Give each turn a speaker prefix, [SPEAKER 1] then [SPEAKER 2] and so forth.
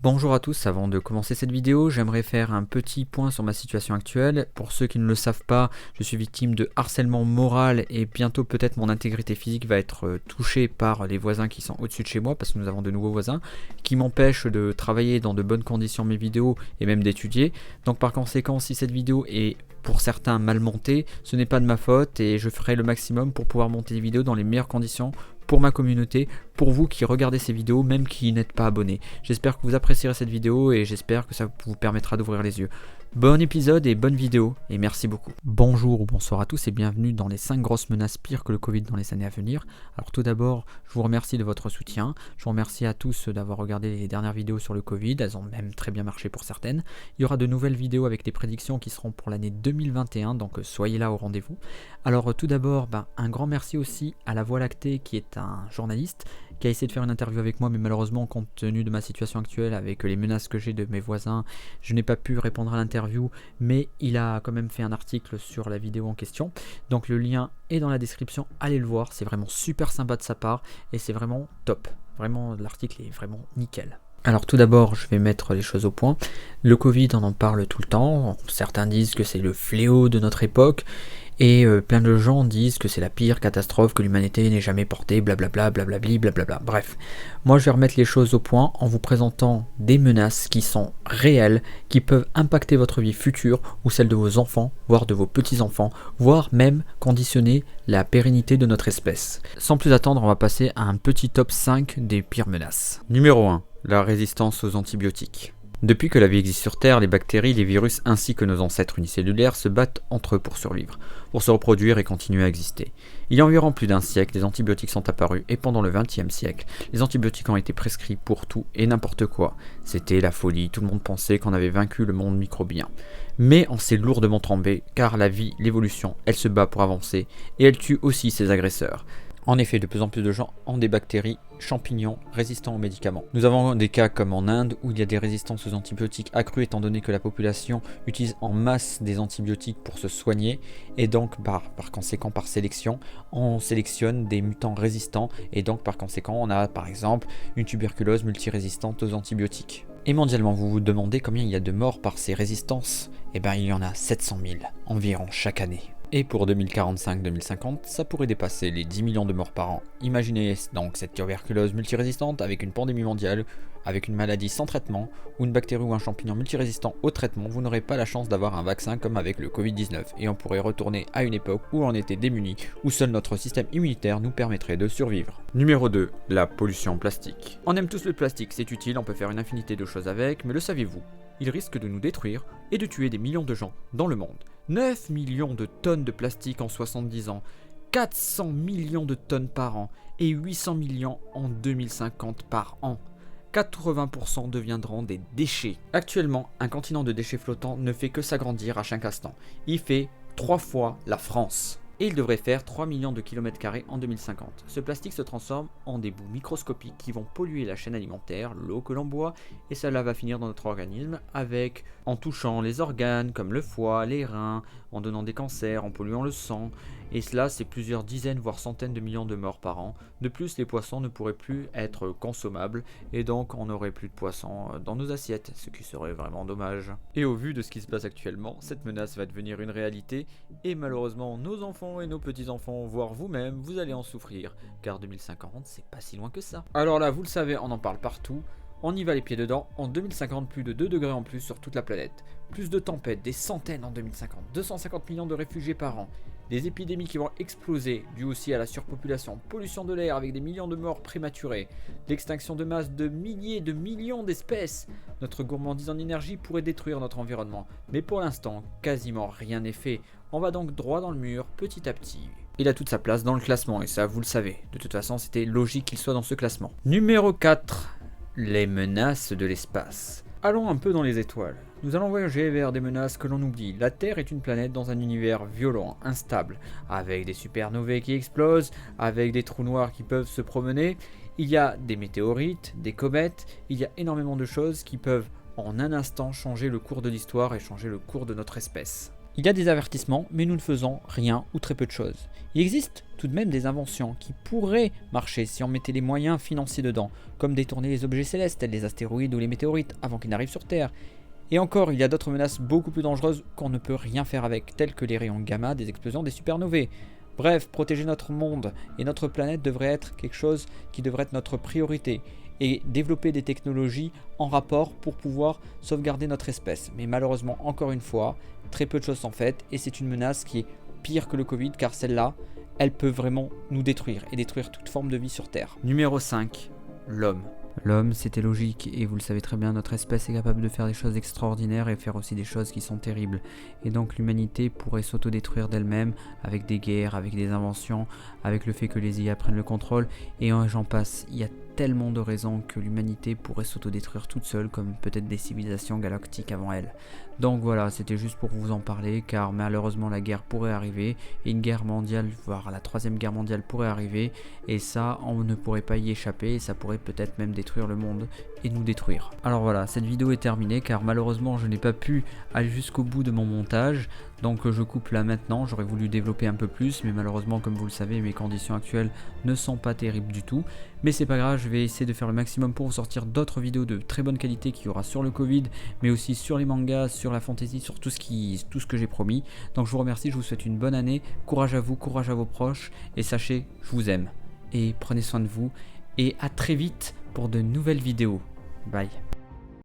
[SPEAKER 1] Bonjour à tous, avant de commencer cette vidéo, j'aimerais faire un petit point sur ma situation actuelle. Pour ceux qui ne le savent pas, je suis victime de harcèlement moral et bientôt peut-être mon intégrité physique va être touchée par les voisins qui sont au-dessus de chez moi parce que nous avons de nouveaux voisins qui m'empêchent de travailler dans de bonnes conditions mes vidéos et même d'étudier. Donc par conséquent, si cette vidéo est pour certains mal montée, ce n'est pas de ma faute et je ferai le maximum pour pouvoir monter des vidéos dans les meilleures conditions pour ma communauté, pour vous qui regardez ces vidéos, même qui n'êtes pas abonnés. J'espère que vous apprécierez cette vidéo et j'espère que ça vous permettra d'ouvrir les yeux. Bon épisode et bonne vidéo, et merci beaucoup. Bonjour ou bonsoir à tous et bienvenue dans les 5 grosses menaces pires que le Covid dans les années à venir. Alors tout d'abord, je vous remercie de votre soutien. Je vous remercie à tous d'avoir regardé les dernières vidéos sur le Covid, elles ont même très bien marché pour certaines. Il y aura de nouvelles vidéos avec des prédictions qui seront pour l'année 2021, donc soyez là au rendez-vous. Alors tout d'abord, un grand merci aussi à La Voie Lactée qui est un journaliste qui a essayé de faire une interview avec moi, mais malheureusement, compte tenu de ma situation actuelle, avec les menaces que j'ai de mes voisins, je n'ai pas pu répondre à l'interview, mais il a quand même fait un article sur la vidéo en question. Donc le lien est dans la description, allez le voir, c'est vraiment super sympa de sa part, et c'est vraiment top. Vraiment, l'article est vraiment nickel. Alors tout d'abord, je vais mettre les choses au point. Le Covid, on en parle tout le temps, certains disent que c'est le fléau de notre époque, et plein de gens disent que c'est la pire catastrophe que l'humanité n'ait jamais portée, blablabla, blablabli, blablabla. Bref, moi je vais remettre les choses au point en vous présentant des menaces qui sont réelles, qui peuvent impacter votre vie future ou celle de vos enfants, voire de vos petits-enfants, voire même conditionner la pérennité de notre espèce. Sans plus attendre, on va passer à un petit top 5 des pires menaces. Numéro 1. La résistance aux antibiotiques. Depuis que la vie existe sur Terre, les bactéries, les virus ainsi que nos ancêtres unicellulaires se battent entre eux pour survivre, pour se reproduire et continuer à exister. Il y a environ plus d'un siècle, les antibiotiques sont apparus et pendant le XXe siècle, les antibiotiques ont été prescrits pour tout et n'importe quoi. C'était la folie, tout le monde pensait qu'on avait vaincu le monde microbien. Mais on s'est lourdement trompé car la vie, l'évolution, elle se bat pour avancer et elle tue aussi ses agresseurs. En effet, de plus en plus de gens ont des bactéries, champignons résistants aux médicaments. Nous avons des cas comme en Inde où il y a des résistances aux antibiotiques accrues étant donné que la population utilise en masse des antibiotiques pour se soigner et donc par conséquent par sélection, on sélectionne des mutants résistants et donc par conséquent on a par exemple une tuberculose multirésistante aux antibiotiques. Et mondialement, vous vous demandez combien il y a de morts par ces résistances? Eh bien il y en a 700 000 environ chaque année. Et pour 2045-2050, ça pourrait dépasser les 10 millions de morts par an. Imaginez donc cette tuberculose multirésistante avec une pandémie mondiale, avec une maladie sans traitement, ou une bactérie ou un champignon multirésistant au traitement, vous n'aurez pas la chance d'avoir un vaccin comme avec le Covid-19, et on pourrait retourner à une époque où on était démunis, où seul notre système immunitaire nous permettrait de survivre. Numéro 2. La pollution plastique. On aime tous le plastique, c'est utile, on peut faire une infinité de choses avec, mais le saviez-vous? Il risque de nous détruire et de tuer des millions de gens dans le monde. 9 millions de tonnes de plastique en 70 ans, 400 millions de tonnes par an et 800 millions en 2050 par an. 80% deviendront des déchets. Actuellement, un continent de déchets flottants ne fait que s'agrandir à chaque instant. Il fait 3 fois la France. Et il devrait faire 3 millions de kilomètres carrés en 2050. Ce plastique se transforme en des bouts microscopiques qui vont polluer la chaîne alimentaire, l'eau que l'on boit, et cela va finir dans notre organisme en touchant les organes comme le foie, les reins, en donnant des cancers, en polluant le sang, et cela c'est plusieurs dizaines voire centaines de millions de morts par an. De plus, les poissons ne pourraient plus être consommables, et donc on n'aurait plus de poissons dans nos assiettes, ce qui serait vraiment dommage. Et au vu de ce qui se passe actuellement, cette menace va devenir une réalité, et malheureusement nos enfants et nos petits-enfants, voire vous-même, vous allez en souffrir, car 2050 c'est pas si loin que ça. Alors là, vous le savez, on en parle partout. On y va les pieds dedans, en 2050 plus de 2 degrés en plus sur toute la planète. Plus de tempêtes, des centaines en 2050, 250 millions de réfugiés par an. Des épidémies qui vont exploser, dues aussi à la surpopulation, pollution de l'air avec des millions de morts prématurées, l'extinction de masse de milliers de millions d'espèces. Notre gourmandise en énergie pourrait détruire notre environnement, mais pour l'instant, quasiment rien n'est fait. On va donc droit dans le mur, petit à petit. Il a toute sa place dans le classement, et ça vous le savez. De toute façon, c'était logique qu'il soit dans ce classement. Numéro 4. Les menaces de l'espace. Allons un peu dans les étoiles. Nous allons voyager vers des menaces que l'on oublie. La Terre est une planète dans un univers violent, instable, avec des supernovae qui explosent, avec des trous noirs qui peuvent se promener. Il y a des météorites, des comètes, il y a énormément de choses qui peuvent en un instant changer le cours de l'histoire et changer le cours de notre espèce. Il y a des avertissements, mais nous ne faisons rien ou très peu de choses. Il existe tout de même des inventions qui pourraient marcher si on mettait les moyens financiers dedans, comme détourner les objets célestes, tels les astéroïdes ou les météorites, avant qu'ils n'arrivent sur Terre. Et encore, il y a d'autres menaces beaucoup plus dangereuses qu'on ne peut rien faire avec, telles que les rayons gamma des explosions des supernovae. Bref, protéger notre monde et notre planète devrait être quelque chose qui devrait être notre priorité, et développer des technologies en rapport pour pouvoir sauvegarder notre espèce. Mais malheureusement, encore une fois, très peu de choses sont faites, et c'est une menace qui est pire que le Covid, car celle-là, elle peut vraiment nous détruire, et détruire toute forme de vie sur Terre. Numéro 5, l'homme. L'homme, c'était logique, et vous le savez très bien, notre espèce est capable de faire des choses extraordinaires et faire aussi des choses qui sont terribles. Et donc l'humanité pourrait s'autodétruire d'elle-même avec des guerres, avec des inventions, avec le fait que les IA prennent le contrôle, et j'en passe. Il y a tellement de raisons que l'humanité pourrait s'autodétruire toute seule, comme peut-être des civilisations galactiques avant elle. Donc voilà, c'était juste pour vous en parler, car malheureusement la guerre pourrait arriver, et une guerre mondiale, voire la troisième guerre mondiale pourrait arriver, et ça, on ne pourrait pas y échapper, et ça pourrait peut-être même détruire le monde et nous détruire. Alors voilà, cette vidéo est terminée, car malheureusement je n'ai pas pu aller jusqu'au bout de mon montage, donc je coupe là maintenant. J'aurais voulu développer un peu plus, mais malheureusement, comme vous le savez, mes conditions actuelles ne sont pas terribles du tout. Mais c'est pas grave, je vais essayer de faire le maximum pour vous sortir d'autres vidéos de très bonne qualité qu'il y aura sur le Covid, mais aussi sur les mangas, sur la fantasy, sur tout ce que j'ai promis. Donc je vous remercie, je vous souhaite une bonne année, courage à vous, courage à vos proches, et sachez, je vous aime. Et prenez soin de vous, et à très vite pour de nouvelles vidéos. Bye.